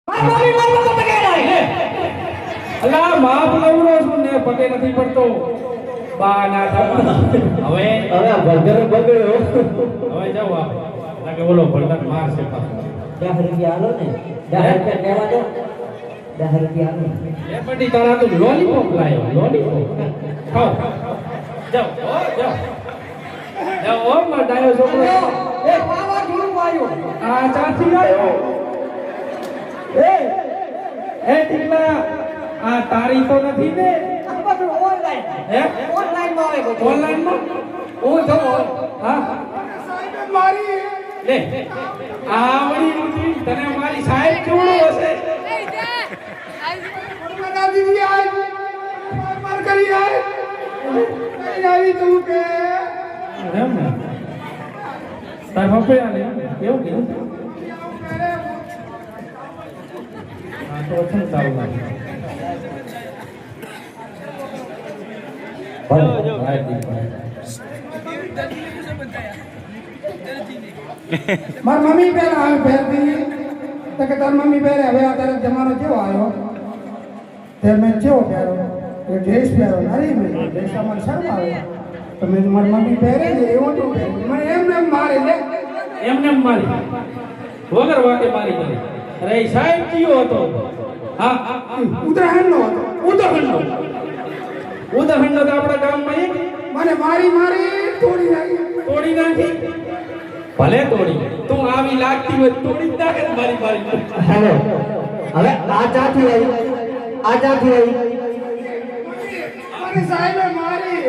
મારી મારી તો પગે નહીં અલા માફ લવરો છું ને પગે નથી પડતો બા ના હવે બર્ગર બગડ્યો હવે જાવ આપ લાગે બોલો બળદન માર છે પાછો 10 રૂપિયા આલો ને 10 રૂપિયા લેવા દો 10 રૂપિયા આલો એ પડી તારા તો લોલીપોપ લાયો લોલીપોપ ખાઓ જાઓ જાઓ જાઓ ઓ માં ડાયો છોકરો એ પાવા જોડું આવ્યો આ ચાથી આવ્યો એ ટીકલા આ તારી તો નથી ને આ બધું ઓનલાઈન હે ઓનલાઈન માં આવે બધું ઓનલાઈન માં હું જો હા સાહેબ મારી લે આવડી ઊંધી તને મારી સાહેબ કેવડો હશે મના દીદી આય માર કરી આય કઈ આવી તું કે એમ ને તાર પપ્પે આલે એવું કે હા તો છે તારું નામ જો મારી મમ્મી પહેલા આવે પહેરતી તો કે તારી મમ્મી પહેરે હવે અત્યારે જમાનો કેવો આવ્યો તે મેં કેવો પહેરો એ ડ્રેસ પહેરો અરે મેં ડ્રેસ મને શરમ આવે તો મેં મારી મમ્મી પહેરે ને એવો તો પહેરે મને એમને એમ મારે લે એમને મારી વગર વાતે મારી કરી અરે એ સાહેબ કયો હતો હા ઉત્તરાયણનો હતો ઉદાહરણનો ઉદાહરણનો તો આપણા ગામમાં એક મને મારી મારી તોડી નાખી તોડી નાખી ભલે તોડી તું આવી લાગતી હોય તોડી નાખે ને મારી મારી હેલો હવે આ ચાથી આવી મારી સાહેબે મારી